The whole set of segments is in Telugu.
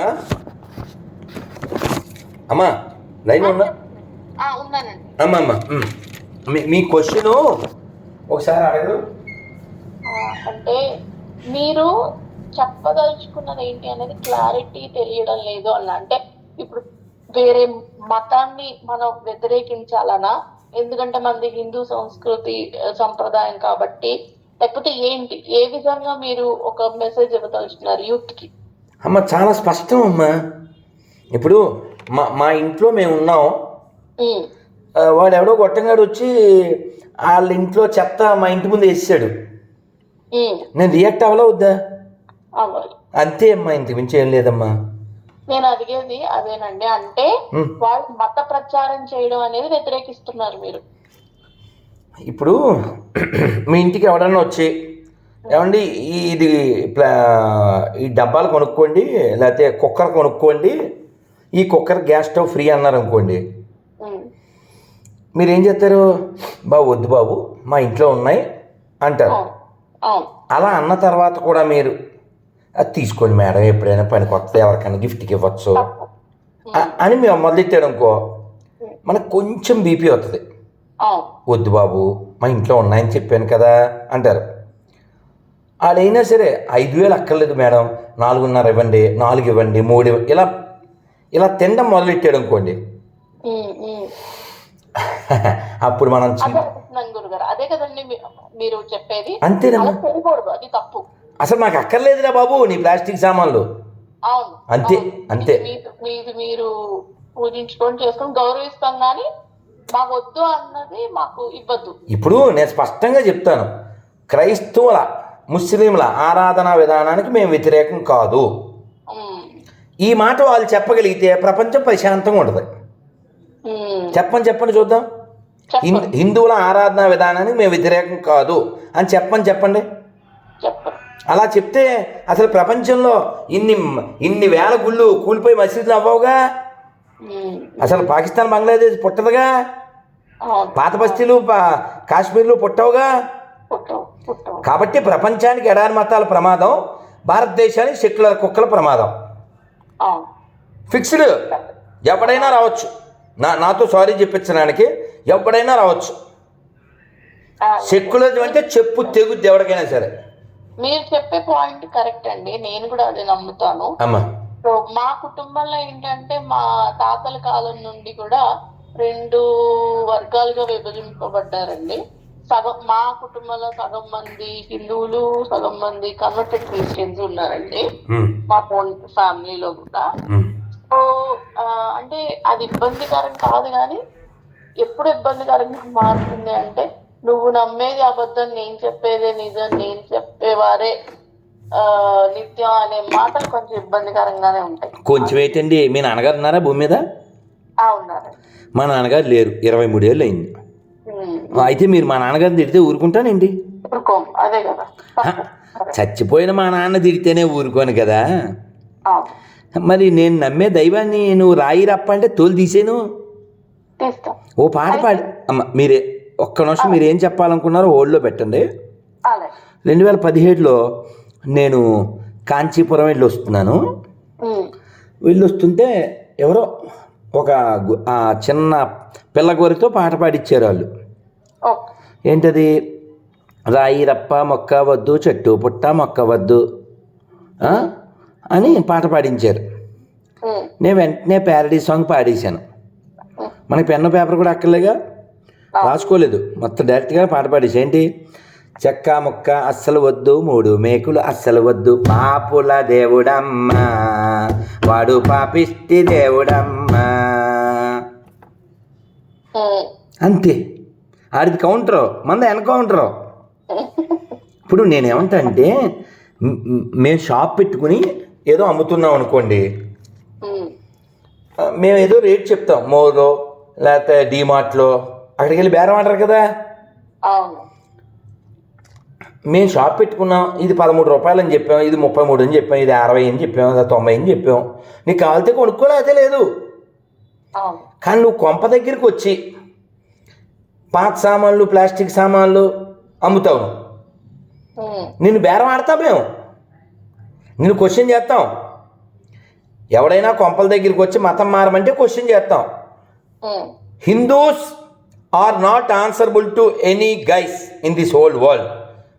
ఆ? అమ్మా లైన్ ఉన్నా ఉన్నానండి. అమ్మా అమ్మా మీ క్వశ్చన్ ఒకసారి అడగరు. అంటే మీరు చెప్పదలుచుకున్నది ఏంటి అనేది క్లారిటీ తెలియడం లేదు అన్న. అంటే ఇప్పుడు వేరే మతాన్ని మనం వ్యతిరేకించాలనా, ఎందుకంటే మనది హిందూ సంస్కృతి సంప్రదాయం కాబట్టి, లేకపోతే ఏంటి, ఏ విధంగా మీరు ఒక మెసేజ్ ఇవ్వదలుచుకున్నారు యూత్ కి? అమ్మ చాలా స్పష్టం అమ్మా. ఇప్పుడు మా ఇంట్లో మేము ఉన్నాం. వాడు ఎవడో గొట్టంగాడు వచ్చి వాళ్ళ ఇంట్లో చెత్త మా ఇంటి ముందు వేసాడు. నేను రియాక్ట్ అవ్వాలా వద్దా? అంతే అమ్మా, ఇంతకు మించి ఏం లేదమ్మా. నేను అడిగేది అదేనండి. అంటే వాళ్ళు మత ప్రచారం చేయడం అనేది వ్యతిరేకిస్తున్నారు మీరు. ఇప్పుడు మీ ఇంటికి ఎవడన్నా వచ్చి ఏమండి ఇది ఈ డబ్బాలు కొనుక్కోండి, లేకపోతే కుక్కర్ కొనుక్కోండి, ఈ కుక్కర్ గ్యాస్ స్టవ్ ఫ్రీ అన్నారు అనుకోండి, మీరు ఏం చేస్తారు? బాబు వద్దు బాబు, మా ఇంట్లో ఉన్నాయి అంటారు. అలా అన్న తర్వాత కూడా మీరు అది తీసుకోండి మేడం, ఎప్పుడైనా పనికి వస్తుంది, ఎవరికైనా గిఫ్ట్కి ఇవ్వచ్చు అని మేము మొదలెట్టాడు అనుకో, మనకు కొంచెం బీపీ వస్తుంది. వద్దు బాబు, మా ఇంట్లో ఉన్నాయని చెప్పాను కదా అంటారు. వాళ్ళైనా సరే 5,000 అక్కర్లేదు మేడం, 4,500 ఇవ్వండి, 4 ఇవ్వండి, 3 ఇవ్వండి, ఇలా తినడం మొదలెట్టాడు అనుకోండి, అప్పుడు మనం అదే కదండి మీరు చెప్పేది. అంతేనమ్మా, అది తప్పు. అసలు నాకు అక్కర్లేదురా బాబు నీ ప్లాస్టిక్ సామాన్లు. అవును, అంతే అంతే. మీరు పూజించుకొని చేసుకొని గౌరవిస్తాం, కానీ మాకు వద్దు అన్నది మాకు ఇవ్వద్దు. ఇప్పుడు నేను స్పష్టంగా చెప్తాను, క్రైస్తవుల ముస్లింల ఆరాధనా విధానానికి మేము వ్యతిరేకం కాదు. ఈ మాట వాళ్ళు చెప్పగలిగితే ప్రపంచం ప్రశాంతంగా ఉంటుంది. చెప్పండి చూద్దాం. హిందువుల ఆరాధనా విధానానికి మేము వ్యతిరేకం కాదు అని చెప్పండి. అలా చెప్తే అసలు ప్రపంచంలో ఇన్ని వేల గుళ్ళు కూలిపోయి మసీదులు అవ్వవుగా. అసలు పాకిస్తాన్ బంగ్లాదేశ్ పుట్టదుగా, పాత బస్తీలు కాశ్మీర్లు పుట్టవుగా. కాబట్టి ప్రపంచానికి ఎడారి మతాల ప్రమాదం, భారతదేశానికి సెక్యులర్ కుక్కల ప్రమాదం ఫిక్స్డ్. ఎవడైనా రావచ్చు, నాతో సారీ చెప్పించడానికి ఎవడైనా రావచ్చు. సెక్యులర్ అంటే చెప్పు తెగుద్ది ఎవరికైనా సరే. మీరు చెప్పే పాయింట్ కరెక్ట్ అండి, నేను కూడా అది నమ్ముతాను. సో మా కుటుంబంలో ఏంటంటే మా తాతల కాలం నుండి కూడా 2 వర్గాలుగా విభజింపబడ్డారండి. సగం మా కుటుంబంలో సగం మంది హిందువులు, సగం మంది కన్వర్టెడ్ క్రిస్టియన్స్ ఉన్నారండి మా ఓన్ ఫ్యామిలీలో కూడా. సో అంటే అది ఇబ్బందికరం కాదు, కానీ ఎప్పుడు ఇబ్బందికరంగా మారుతుంది అంటే నువ్వు నమ్మేది అబద్ధం, నేను చెప్పేదే నిజం, నేను చెప్పేవారే నిత్యం అనే మాటలు కొంచెం ఇబ్బందికరంగానే ఉంటాయి. కొంచెం ఏంటండి, మీ నాన్నగారు ఉన్నారా భూమి మీద? ఉన్నారు. మా నాన్నగారు లేరు, 23 ఏళ్ళు అయింది. అయితే మీరు మా నాన్నగారిని తిడితే ఊరుకుంటానండి? అదే కదా, చచ్చిపోయిన మా నాన్న తిడితేనే ఊరుకోను కదా. మరి నేను నమ్మే దైవాన్ని నువ్వు రాయి రప్ప అంటే తోలు తీసేను. ఓ పాట పాడి అమ్మ, మీరే ఒక్క నిమిషం మీరేం చెప్పాలనుకున్నారో ఓల్డ్లో పెట్టండి. 2017లో నేను కాంచీపురం వెళ్ళొస్తున్నాను. వెళ్ళొస్తుంటే ఎవరో ఒక చిన్న పిల్లగోరితో పాట పాడిచ్చారు వాళ్ళు. ఏంటది? రాయి రప్ప మొక్క వద్దు, చెట్టు పుట్ట మొక్క వద్దు అని పాట పాడించారు. నేను వెంటనే ప్యారడీ సాంగ్ పాడేశాను. మనకి పెన్ను పేపర్ కూడా అక్కర్లేగా, రాసుకోలేదు, మొత్తం డైరెక్ట్గా పాట పాడేసి. ఏంటి? చెక్క ముక్క అస్సలు వద్దు, 3 మేకులు అస్సలు వద్దు, పాపుల దేవుడమ్మా వాడు పాపిష్టి దేవుడమ్మా. అంతే, ఆడిది కౌంటరు, మంది ఎన్కౌంటరు. ఇప్పుడు నేనేమంటా అంటే, మేము షాప్ పెట్టుకుని ఏదో అమ్ముతున్నాం అనుకోండి, మేము ఏదో రేట్ చెప్తాం, మోలో లేకపోతే డీమార్ట్లో, అక్కడికి వెళ్ళి బేరం అంటారు కదా. మేము షాప్ పెట్టుకున్నాం, ఇది 13 రూపాయలు అని చెప్పాం, ఇది 33 అని చెప్పాం, ఇది 60 అని చెప్పాం, ఇది 90 అని చెప్పాం. నీకు కావాలితే కొనుక్కోలేదే లేదు. కానీ నువ్వు కొంప దగ్గరికి వచ్చి పాత సామాన్లు, ప్లాస్టిక్ సామాన్లు అమ్ముతావు, నిన్ను బేరం ఆడతాం, మేము నిన్ను క్వశ్చన్ చేస్తాం. ఎవడైనా కొంపల దగ్గరికి వచ్చి మతం మారమంటే క్వశ్చన్ చేస్తాం. Hindus are not answerable to any guys in this whole world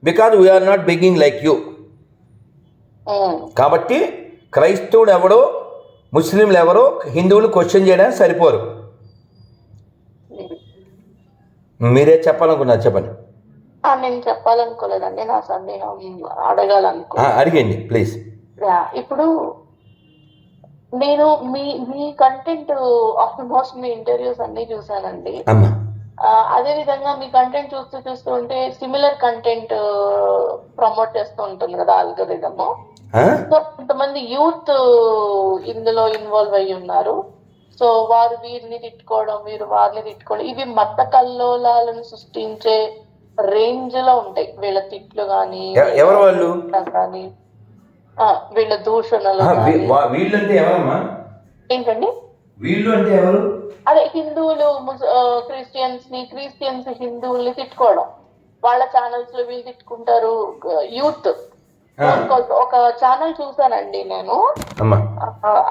because we are not begging like you. కాబట్టి క్రైస్తవుడు ఎవడో, ముస్లింలు ఎవరో హిందువులు క్వశ్చన్ చేయడానికి సరిపోరు. మీరే చెప్పాలనుకున్నారు, చెప్పండి. నేను చెప్పాలనుకోలేదండి, నా సందేహం అడగాలనుకో. అడిగండి ప్లీజ్. ఇప్పుడు నేను మీ కంటెంట్ ఆల్మోస్ట్ మీ ఇంటర్వ్యూస్ అన్ని చూసానండి. అదే విధంగా మీ కంటెంట్ చూస్తూ ఉంటే సిమిలర్ కంటెంట్ ప్రమోట్ చేస్తూ ఉంటుంది కదా ఆల్గోరిథం. సో కొంతమంది యూత్ ఇందులో ఇన్వాల్వ్ అయ్యి ఉన్నారు. సో వారు వీరిని తిట్టుకోవడం, వీరు వారిని తిట్టుకోవడం, ఇవి మత కల్లోలాలను సృష్టించే రేంజ్ లో ఉంటాయి వీళ్ళ తిట్లు గానీ, ఎవరు వాళ్ళు కానీ వీళ్ళ దూషణలు. ఏంటండి వీళ్ళు అంటే ఎవరు? అదే హిందువులు క్రిస్టియన్స్ హిందువుల్ని తిట్టుకోవడం, వాళ్ళ ఛానల్స్ లో వీళ్ళు తిట్టుకుంటారు. యూత్ ఒక ఛానల్ చూసానండి నేను,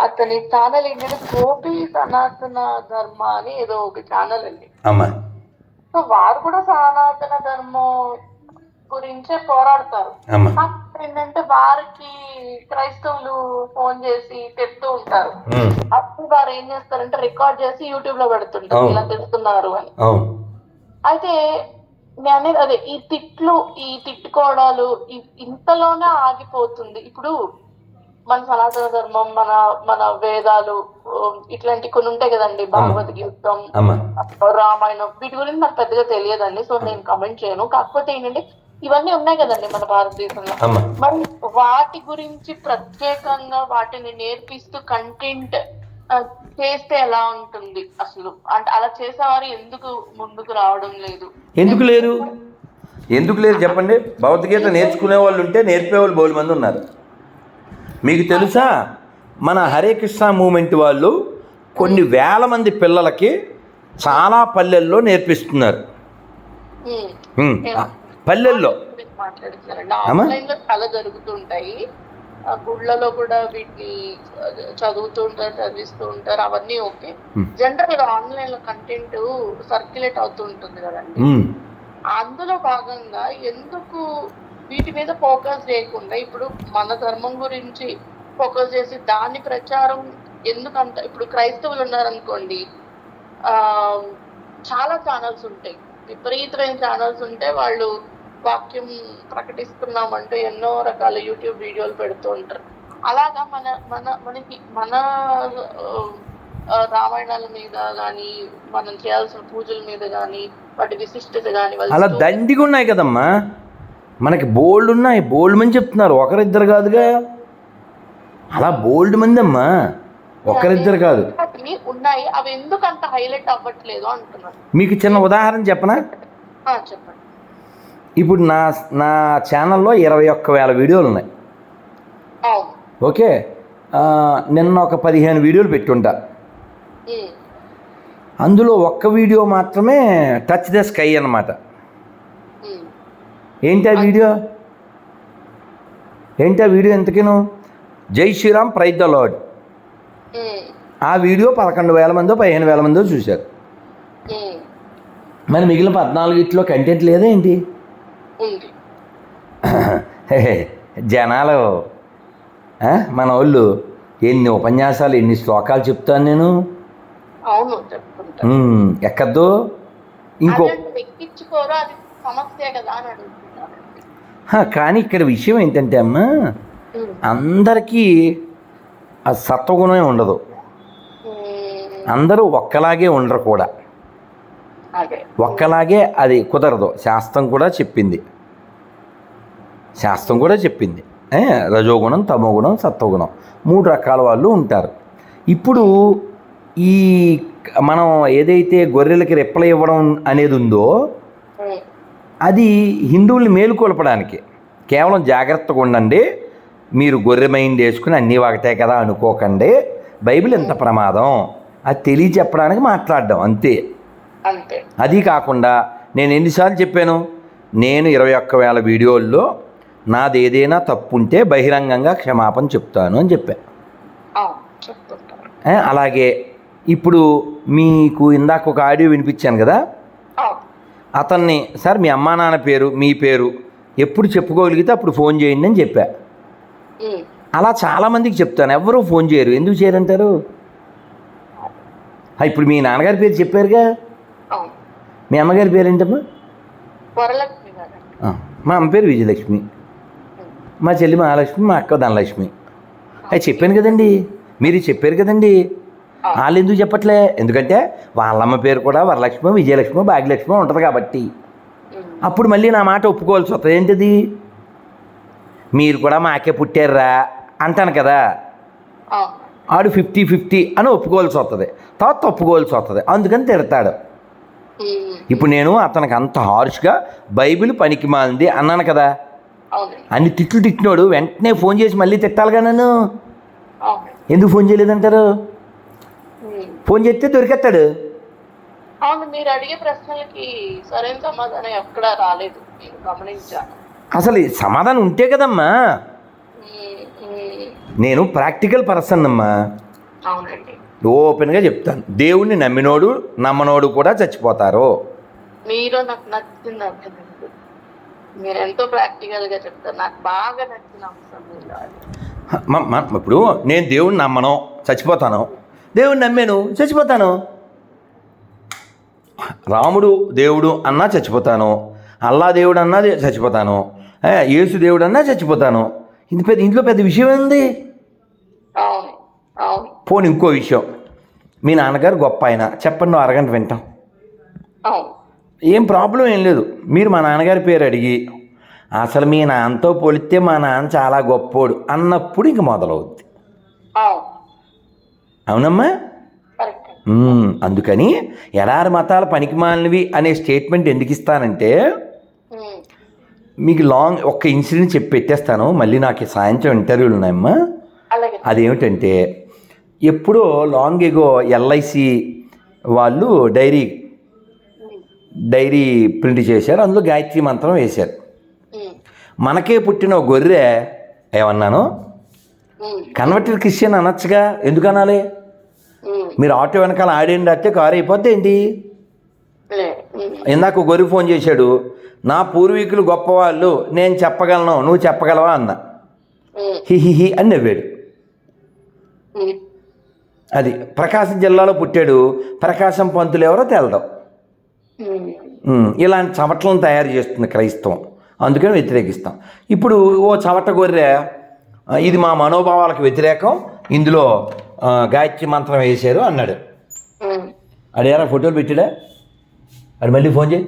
అతని ఛానల్ ఏంటంటే గోపి సనాతన ధర్మ అని ఏదో ఒక ఛానల్ అండి. సో వారు కూడా సనాతన ధర్మం గురించే పోరాడతారు. ఏంటంటే వారికి క్రైస్తవులు ఫోన్ చేసి చెప్తూ ఉంటారు. అప్పుడు వారు ఏం చేస్తారంటే రికార్డ్ చేసి యూట్యూబ్ లో పెడుతుంటారు ఇలా తెలుస్తున్నారు అని. అయితే నేను అదే ఈ తిట్టుకోవడాలు ఇంతలోనే ఆగిపోతుంది. ఇప్పుడు మన సనాతన ధర్మం, మన వేదాలు ఇట్లాంటి కొన్ని ఉంటాయి కదండి, భగవద్గీతం, రామాయణం, వీటి గురించి నాకు పెద్దగా తెలియదండి. సో నేను కమెంట్ చేయను. కాకపోతే ఏంటంటే ఇవన్నీ ఉన్నాయి కదండి మన భారతదేశంలో. మరి వాటి గురించి ప్రత్యేకంగా వాటిని నేర్పిస్తూ కంటెంట్ చేస్తే ఎలా ఉంటుంది అసలు? అంటే అలా చేసేవారు ఎందుకు ముందుకు రావడం లేదు? ఎందుకు లేరు చెప్పండి. భగవద్గీత నేర్చుకునే వాళ్ళు ఉంటే నేర్పే వాళ్ళు బోలు మంది ఉన్నారు. మీకు తెలుసా, మన హరే కృష్ణ మూమెంట్ వాళ్ళు కొన్ని వేల మంది పిల్లలకి చాలా పల్లెల్లో నేర్పిస్తున్నారు. పల్లెల్లో మాట్లాడుతున్నారండి. ఆన్లైన్ లో చాలా జరుగుతుంటాయి. గుళ్ళలో కూడా వీటిని చదివిస్తూ ఉంటారు. అవన్నీ ఓకే. జనరల్ గా ఆన్లైన్ లో కంటెంట్ సర్క్యులేట్ అవుతూ ఉంటుంది కదండి. అందులో భాగంగా ఎందుకు వీటి మీద ఫోకస్ చేయకుండా ఇప్పుడు మన ధర్మం గురించి ఫోకస్ చేసి దాని ప్రచారం ఎందుకంత? ఇప్పుడు క్రైస్తవులు ఉన్నారనుకోండి, చాలా ఛానల్స్ ఉంటాయి, విపరీతమైన ఛానల్స్ ఉంటాయి. వాళ్ళు వాక్యం ప్రకటిస్తున్నామంటూ ఎన్నో రకాల యూట్యూబ్ వీడియోలు పెడుతూ ఉంటారు. అలాగా మనకి మన రామాయణాల మీద కానీ, మనం చేయాల్సిన పూజల మీద కానీ, వాటి విశిష్టత కానీ అలా దండిగా ఉన్నాయి కదమ్మా. మనకి బోల్డ్ ఉన్నాయి, బోల్డ్ మంది చెప్తున్నారు, ఒకరిద్దరు కాదుగా. అలా బోల్డ్ మంది అమ్మా, ఒకరిద్దరు కాదు ఉన్నాయి. అవి ఎందుకు అంత హైలైట్ అవ్వట్లేదు అంటున్నారు. మీకు చిన్న ఉదాహరణ చెప్పనా? చెప్పండి. ఇప్పుడు నా ఛానల్లో 21,000 వీడియోలు ఉన్నాయి. ఓకే, నిన్న ఒక 15 వీడియోలు పెట్టుంటా. అందులో ఒక్క వీడియో మాత్రమే టచ్ ద స్కై అన్నమాట. ఏంటి ఆ వీడియో ఎంతకిను? జై శ్రీరామ్ ప్రైజ్ ద లార్డ్. ఆ వీడియో 11,000 మందో 15,000 మందో చూశారు. మరి మిగిలిన 14 కంటెంట్ లేదా ఏంటి? జనాలు మన వాళ్ళు ఎన్ని ఉపన్యాసాలు, ఎన్ని శ్లోకాలు చెప్తాను నేను. ఎక్కద్దు ఇంకో. కానీ ఇక్కడ విషయం ఏంటంటే అమ్మా, అందరికీ ఆ సత్వగుణమే ఉండదు, అందరూ ఒక్కలాగే ఉండరు కూడా. ఒక్కలాగే అది కుదరదు. శాస్త్రం కూడా చెప్పింది రజోగుణం, తమోగుణం, సత్వగుణం 3 రకాల వాళ్ళు ఉంటారు. ఇప్పుడు ఈ మనం ఏదైతే గొర్రెలకి రెప్పలు ఇవ్వడం అనేది ఉందో అది హిందువుల్ని మేలుకొల్పడానికి. కేవలం జాగ్రత్తగా ఉండండి, మీరు గొర్రె మైండ్ వేసుకుని అన్నీ ఒకటే కదా అనుకోకండి, బైబిల్ ఎంత ప్రమాదం అది తెలియచెప్పడానికి మాట్లాడడం అంతే. అది కాకుండా నేను ఎన్నిసార్లు చెప్పాను, నేను 21,000 వీడియోల్లో నాది ఏదైనా తప్పు ఉంటే బహిరంగంగా క్షమాపణ చెప్తాను అని చెప్పా. చెప్తుంటారు. అలాగే ఇప్పుడు మీకు ఇందాక ఒక ఆడియో వినిపించాను కదా, అతన్ని సార్ మీ అమ్మా నాన్న పేరు మీ పేరు ఎప్పుడు చెప్పుకోగలిగితే అప్పుడు ఫోన్ చేయండి అని చెప్పా. అలా చాలామందికి చెప్తాను, ఎవరు ఫోన్ చేయరు. ఎందుకు చేయరంటారు? ఇప్పుడు మీ నాన్నగారి పేరు చెప్పారుగా, మీ అమ్మగారి పేరు ఏంటమ్మా? వరలక్ష్మి గారు. మా అమ్మ పేరు విజయలక్ష్మి, మా చెల్లి మహాలక్ష్మి, మా అక్క ధనలక్ష్మి. అది చెప్పాను కదండి, మీరు చెప్పారు కదండి. వాళ్ళు ఎందుకు చెప్పట్లే? ఎందుకంటే వాళ్ళమ్మ పేరు కూడా వరలక్ష్మి, విజయలక్ష్మి, భాగ్యలక్ష్మి ఉంటుంది కాబట్టి. అప్పుడు మళ్ళీ నా మాట ఒప్పుకోవాల్సి వస్తుంది. ఏంటిది, మీరు కూడా మాకే పుట్టారా అంటాను కదా, ఆడు 50-50 అని ఒప్పుకోవాల్సి వస్తుంది, తర్వాత ఒప్పుకోవాల్సి వస్తుంది. అందుకని తిడతాడు. ఇప్పుడు నేను అతనికి అంత హార్ష్గా బైబిల్ పనికి మాలింది అన్నాను కదా, అన్ని తిట్లు తిట్టినోడు వెంటనే ఫోన్ చేసి మళ్ళీ తిట్టాలిగా నన్ను. ఎందుకు ఫోన్ చేయలేదంటారు? ఫోన్ చేస్తే దొరికేస్తాడు. అవును, మీరు అడిగే ప్రశ్నలకి సరైన సమాధానం ఎక్కడా రాలేదు, నేను గమనించాను. అసలు సమాధానం ఉంటే కదమ్మా. నేను ప్రాక్టికల్ పర్సన్ అమ్మా. అవునండి, ఓపెన్గా చెప్తాను. దేవుణ్ణి నమ్మినోడు నమ్మనోడు కూడా చచ్చిపోతారు. మీరు నాకు నచ్చింది అర్థమైంది, మీరు ఎంతో ప్రాక్టికల్గా చెప్తారు. నాకు బాగా నచ్చిన అంశం ఇప్పుడు నేను దేవుణ్ణి నమ్మను చచ్చిపోతాను, దేవుణ్ణి నమ్మాను చచ్చిపోతాను. రాముడు దేవుడు అన్నా చచ్చిపోతాను, అల్లా దేవుడు అన్నా చచ్చిపోతాను, యేసు దేవుడు అన్నా చచ్చిపోతాను. ఇంట్లో పెద్ద విషయం ఏంది? పోనీ ఇంకో విషయం, మీ నాన్నగారు గొప్ప ఆయన చెప్పండి, అరగంట వింటాం, ఏం ప్రాబ్లం ఏం లేదు. మీరు మా నాన్నగారి పేరు అడిగి అసలు మీ నాన్నతో పోలిస్తే మా నాన్న చాలా గొప్పోడు అన్నప్పుడు ఇంక మొదలవుద్ది. అవునమ్మా? అందుకని ఎడారి మతాల పనికిమాలినవి అనే స్టేట్మెంట్ ఎందుకు ఇస్తానంటే, మీకు లాంగ్ ఒక్క ఇన్సిడెంట్ చెప్పి పెట్టేస్తాను, మళ్ళీ నాకు సాయంత్రం ఇంటర్వ్యూలు ఉన్నాయమ్మా. అదేమిటంటే, ఎప్పుడో లాంగ్ ఎగో ఎల్ఐసి వాళ్ళు డైరీ ప్రింట్ చేశారు, అందులో గాయత్రి మంత్రం వేశారు. మనకే పుట్టిన గొర్రె ఏమన్నాను, కన్వర్టెడ్ క్రిస్టియన్ అనొచ్చుగా, ఎందుకు అనాలి? మీరు ఆటో వెనకాల ఆడేండి అంటే కారు అయిపోద్ది ఏంటి? ఇందాక గొర్రె ఫోన్ చేశాడు, నా పూర్వీకులు గొప్పవాళ్ళు, నేను చెప్పగలను, నువ్వు చెప్పగలవా అన్న. హిహిహి అని నవ్వాడు. అది ప్రకాశం జిల్లాలో పుట్టాడు, ప్రకాశం పంతులు ఎవరో తెలడం. ఇలాంటి చవట్లను తయారు చేస్తుంది క్రైస్తవం, అందుకని వ్యతిరేకిస్తాం. ఇప్పుడు ఓ చవట గొర్రె, ఇది మా మనోభావాలకు వ్యతిరేకం, ఇందులో గాయత్రి మంత్రం వేశారు అన్నాడు. అదేరా ఫోటోలు పెట్టాడా? అది మళ్ళీ ఫోన్ చేయి.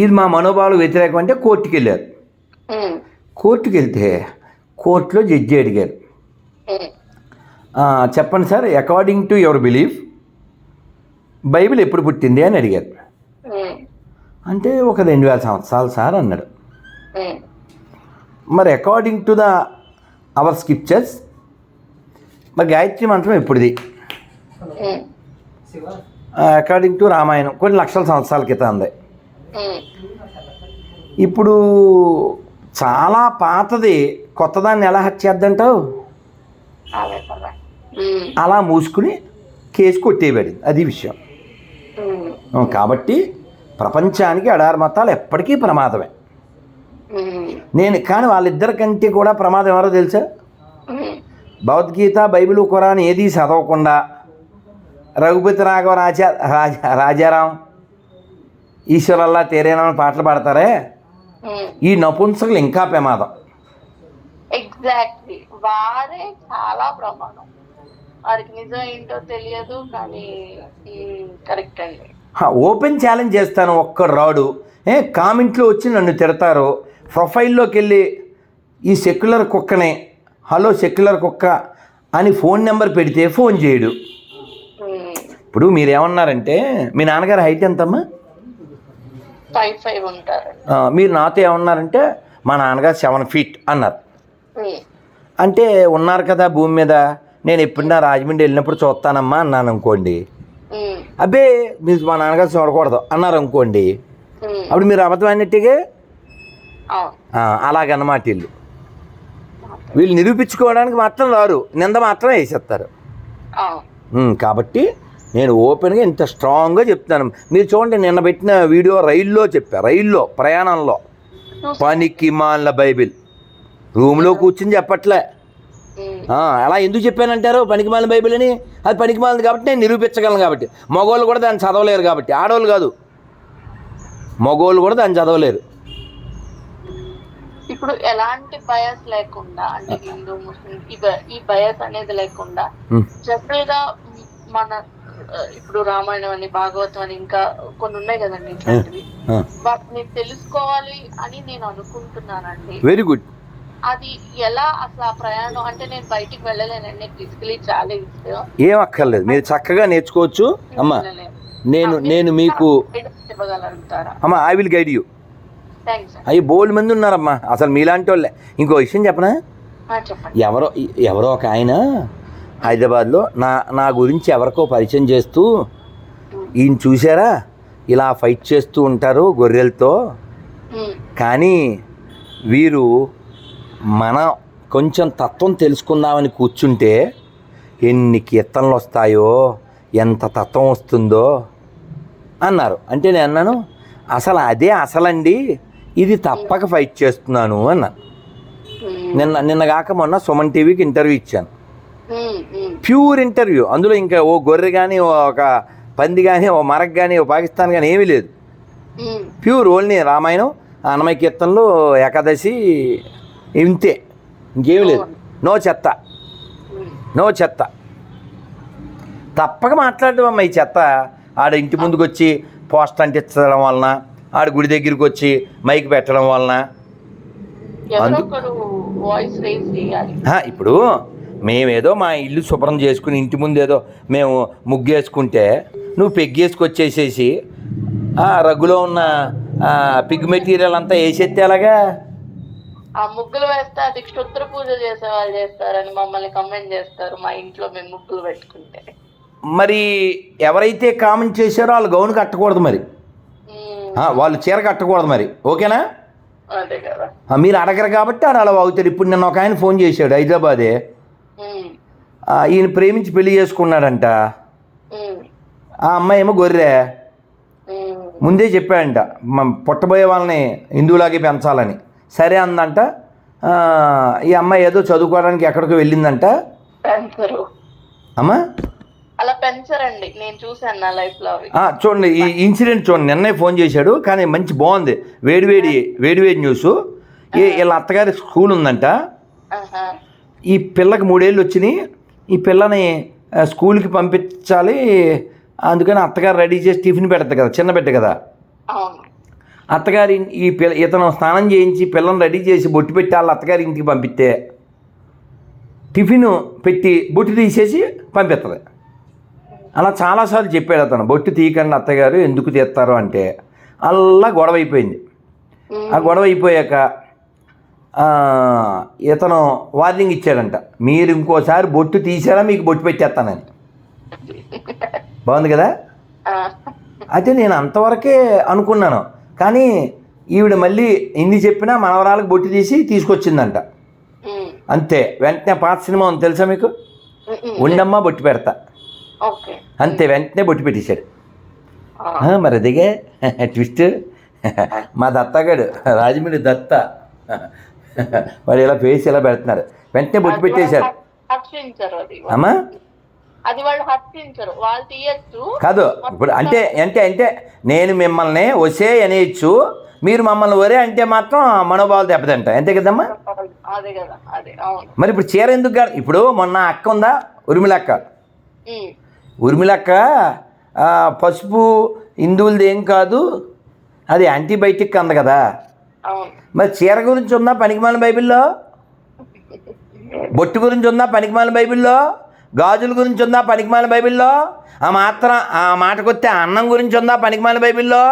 ఇది మా మనోభావాలకు వ్యతిరేకం అంటే కోర్టుకి వెళ్ళారు. కోర్టుకి వెళ్తే కోర్టులో జడ్జి అడిగారు, చెప్పండి sir, according to your belief Bible ఎప్పుడు పుట్టింది అని అడిగారు. అంటే ఒక 2000 సంవత్సరాలు సార్ అన్నాడు. మరి అకార్డింగ్ టు అవర్ స్క్రిప్చర్స్ మరి గాయత్రి మంత్రం ఎప్పుడుది? అకార్డింగ్ టు రామాయణం కొన్ని లక్షల సంవత్సరాల క్రితం ఉంది. ఇప్పుడు చాలా పాతది కొత్తదాన్ని ఎలా హత్య చేద్దంటావు? అలా మూసుకుని కేసు కొట్టేయబడింది, అది విషయం. కాబట్టి ప్రపంచానికి ఎడారి మతాలు ఎప్పటికీ ప్రమాదమే. కానీ వాళ్ళిద్దరికంటే కూడా ప్రమాదం ఎవరో తెలుసా? భగవద్గీత, బైబిల్, ఖురాన్ ఏది చదవకుండా రఘుపతి రాఘవ రాజారాం ఈశ్వరల్లా తేరేనని పాటలు పాడతారే, ఈ నపుంసకులు ఇంకా ప్రమాదం. ఎగ్జాక్ట్లీ, వారే చాలా ప్రమాదం. వారికి నిజం ఏంటో తెలియదు, కానీ కరెక్ట్ అండి. ఓపెన్ ఛాలెంజ్ చేస్తాను, ఒక్కడు రాడు. కామెంట్లో వచ్చి నన్ను తిడతారు, ప్రొఫైల్లోకి వెళ్ళి ఈ సెక్యులర్ కుక్కనే హలో సెక్యులర్ కుక్క అని ఫోన్ నెంబర్ పెడితే ఫోన్ చేయడు. ఇప్పుడు మీరేమన్నారంటే, మీ నాన్నగారు హైట్ ఎంతమ్మా? 5'5" ఉంటారు. మీరు నాతో ఏమన్నారంటే, మా నాన్నగారు 7 feet అన్నారు. అంటే ఉన్నారు కదా భూమి మీద, నేను ఎప్పుడన్నా రాజమండ్రి వెళ్ళినప్పుడు చూస్తానమ్మా అన్నాను అనుకోండి, అబ్బే మీరు మా నాన్నగారు చూడకూడదు అన్నారు అనుకోండి, అప్పుడు మీరు అబద్ధం అన్నట్టుగా. అలాగన్నమాట ఇల్లు. వీళ్ళు నిరూపించుకోవడానికి మాత్రం రారు, నింద మాత్రం వేసేస్తారు. కాబట్టి నేను ఓపెన్గా ఇంత స్ట్రాంగ్గా చెప్తున్నాను. మీరు చూడండి, నిన్న పెట్టిన వీడియో రైల్లో చెప్పా, రైల్లో ప్రయాణంలో పనికి మాలిన బైబిల్ రూమ్లో కూర్చుని చెప్పట్లే. అలా ఎందుకు చెప్పానంటారు పనికి మాలిన బైబిల్ అని? అది పనికి మాలింది కాబట్టి నేను నిరూపించగలను కాబట్టి. మగవాళ్ళు కూడా దాన్ని చదవలేరు కాబట్టి, ఆడవాళ్ళు కాదు మగవాళ్ళు కూడా దాన్ని చదవలేరు. ఇప్పుడు ఎలాంటి బయాస్ లేకుండా, అంటే హిందూ ముస్లిం ఈ బయాస్ అనేది లేకుండా జనరల్ గా మన ఇప్పుడు రామాయణం అని, భాగవతం అని, ఇంకా కొన్ని ఉన్నాయి కదండి, వాటిని తెలుసుకోవాలి అని నేను అనుకుంటున్నానండి. Very good. అది ఎలా అసలు ఆ ప్రయాణం, అంటే నేను బయటికి వెళ్ళలేనండి, ఫిజికలీ చాలా ఇష్టం. ఏం అక్కర్లేదు, మీరు చక్కగా నేర్చుకోవచ్చు అమ్మా. నేను మీకు ఇవ్వగలుగుతారా అమ్మా? I will guide you. అయ్యి బోల్డ్ మంది ఉన్నారమ్మా అసలు మీలాంటి వాళ్ళే. ఇంకో విషయం చెప్పనా? ఎవరో ఒక ఆయన హైదరాబాద్లో నా గురించి ఎవరికో పరిచయం చేస్తూ, ఈయన చూసారా ఇలా ఫైట్ చేస్తూ ఉంటారు గొర్రెలతో, కానీ వీరు మన కొంచెం తత్వం తెలుసుకుందామని కూర్చుంటే ఎన్ని కీర్తనలు వస్తాయో, ఎంత తత్వం వస్తుందో అన్నారు. అంటే నేను అన్నాను, అసలు అదే అసలండి, ఇది తప్పక ఫైట్ చేస్తున్నాను అన్నా. నిన్నగాక మొన్న సుమన్ టీవీకి ఇంటర్వ్యూ ఇచ్చాను, ప్యూర్ ఇంటర్వ్యూ. అందులో ఇంకా ఓ గొర్రె కానీ, ఒక పంది కానీ, ఓ మరక్ కానీ, ఓ పాకిస్తాన్ కానీ ఏమీ లేదు. ప్యూర్ ఓన్లీ రామాయణం, అన్నమయ్య కీర్తనలు, ఏకాదశి, ఇంతే, ఇంకేమీ లేదు. నో చెత్త. తప్పక మాట్లాడడం అమ్మ ఈ చెత్త. ఆడ ఇంటి ముందుకు వచ్చి పోస్ట్ అంటించడం వలన, ఆడ గుడి దగ్గరికి వచ్చి మైక్ పెట్టడం వలన, ఇప్పుడు మేమేదో మా ఇల్లు శుభ్రం చేసుకుని ఇంటి ముందు ఏదో మేము ముగ్గేసుకుంటే నువ్వు పెగ్గేసుకొచ్చేసేసి ఆ రగ్గులో ఉన్న పిగ్ మెటీరియల్ అంతా వేసేస్తే అలాగా. ఆ ముగ్గులు వేస్తే అది క్షుద్ర పూజ చేసే వాళ్ళు చేస్తారని మమ్మల్ని కమెంట్ చేస్తారు మా ఇంట్లో మేము ముగ్గులు పెట్టుకుంటే. మరి ఎవరైతే కామెంట్ చేశారో వాళ్ళు గౌను కట్టకూడదు, మరి వాళ్ళు చీర కట్టకూడదు, మరి ఓకేనా? అదే కదా, మీరు అడగరు కాబట్టి ఆడ అలా అవుతారు. ఇప్పుడు నిన్న ఒక ఆయన ఫోన్ చేశాడు, హైదరాబాదే, ఈయన ప్రేమించి పెళ్లి చేసుకున్నాడంట. ఆ అమ్మాయి ఏమో గొర్రె, ముందే చెప్పాడంట పుట్టబోయే వాళ్ళని హిందువులాగే పెంచాలని. సరే అందంట. ఈ అమ్మాయి ఏదో చదువుకోవడానికి ఎక్కడికో వెళ్ళిందంట. అమ్మా అలా పెంచరండి, నేను చూసాను నా లైఫ్ లో. చూడండి ఈ ఇన్సిడెంట్ చూడండి, నిన్నే ఫోన్ చేశాడు, కానీ మంచి బాగుంది, వేడి న్యూస్. వీళ్ళ అత్తగారి స్కూల్ ఉందంట, ఈ పిల్లకి 3 ఏళ్ళు వచ్చినాయి, ఈ పిల్లని స్కూల్కి పంపించాలి, అందుకని అత్తగారు రెడీ చేసి టిఫిన్ పెడతారు కదా, చిన్న బిడ్డ కదా, అత్తగారి ఇతను స్నానం చేయించి పిల్లని రెడీ చేసి బొట్టు పెట్టి వాళ్ళ అత్తగారి ఇంటికి పంపిస్తే టిఫిన్ పెట్టి బొట్టు తీసేసి పంపిస్తుంది. అలా చాలాసార్లు చెప్పాడు అతను, బొట్టు తీయకండి అత్తగారు, ఎందుకు తీస్తారు అంటే. అలా గొడవ అయిపోయింది. ఆ గొడవ అయిపోయాక ఇతను వార్నింగ్ ఇచ్చాడంట, మీరు ఇంకోసారి బొట్టు తీసారా మీకు బొట్టు పెట్టేస్తానని. బాగుంది కదా? అయితే నేను అంతవరకే అనుకున్నాను, కానీ ఈవిడ మళ్ళీ ఇన్ని చెప్పినా మనవరాలకు బొట్టు తీసి తీసుకొచ్చిందంట. అంతే, వెంటనే పాత సినిమా ఉంది తెలుసా మీకు, ఉండమ్మా బొట్టు పెడతా, అంతే వెంటనే బొట్టు పెట్టేశాడు. మరి అదిగే ట్విస్ట్. మా దత్తగాడు రాజమండ్రి దత్త, వాడు ఇలా ఫేస్ ఇలా పెడుతున్నారు, వెంటనే బొట్టు పెట్టేశాడు. అమ్మా అది వాళ్ళు హర్షించరు, వాళ్ళు తీయచ్చు కాదు. ఇప్పుడు అంటే అంటే అంటే నేను మిమ్మల్ని ఒసే అనేయచ్చు, మీరు మమ్మల్ని ఒరే అంటే మాత్రం మనోభావాలు దెబ్బతింటాయి, అంతే కదమ్మా? అదే కదా, అదే అవును. మరి ఇప్పుడు చీర ఎందుకు కాదు? ఇప్పుడు మొన్న అక్క ఉందా, ఉర్మిళక్క, పసుపు హిందువులది ఏం కాదు, అది యాంటీబయాటిక్ అంది కదా. మరి చీర గురించి ఉందా పనికిమాలిన బైబిల్లో? బొట్టు గురించి ఉందా పనికిమాలిన బైబిల్లో? గాజుల గురించి ఉందా పనికిమాలిన బైబిల్లో? ఆ మాటకొస్తే అన్నం గురించి ఉందా పనికిమాలిన బైబిల్లో?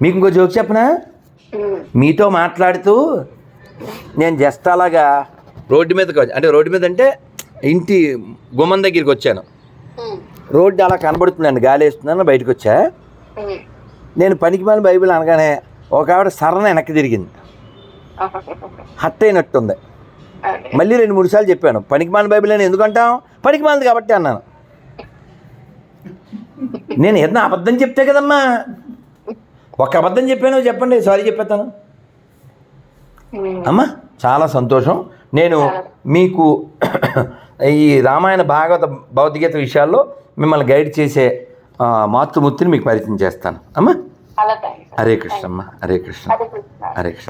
మీకు ఇంకో జోక్ చెప్పనా? మీతో మాట్లాడుతూ నేను జస్ట్ అలాగా రోడ్డు మీదకి వచ్చి, అంటే రోడ్డు మీద అంటే ఇంటి గుమ్మం దగ్గరికి వచ్చాను, రోడ్డు అలా కనబడుతుందండి, గాలి వేస్తుందని బయటకు వచ్చా. నేను పనికిమాలిన బైబిల్ అనగానే ఒక ఆవిడ సరణ వెనక్కి తిరిగింది, హట్ అయినట్టుంది. మళ్ళీ 2-3 సార్లు చెప్పాను పనికిమాలిన బైబిల్ అని ఎందుకంటాం, పనికిమాలింది కాబట్టి అన్నాను. నేను ఏదైనా అబద్ధం చెప్తే కదమ్మా, ఒక అబద్ధం చెప్పాను చెప్పండి, సారీ చెప్పేస్తాను అమ్మా. చాలా సంతోషం. నేను మీకు ఈ రామాయణ భాగవత భౌతికత విషయాల్లో మిమ్మల్ని గైడ్ చేసే మాతృమూర్తిని మీకు పరిచయం చేస్తాను అమ్మా. హరే కృష్ణ అమ్మ, హరే కృష్ణ, హరే కృష్ణ.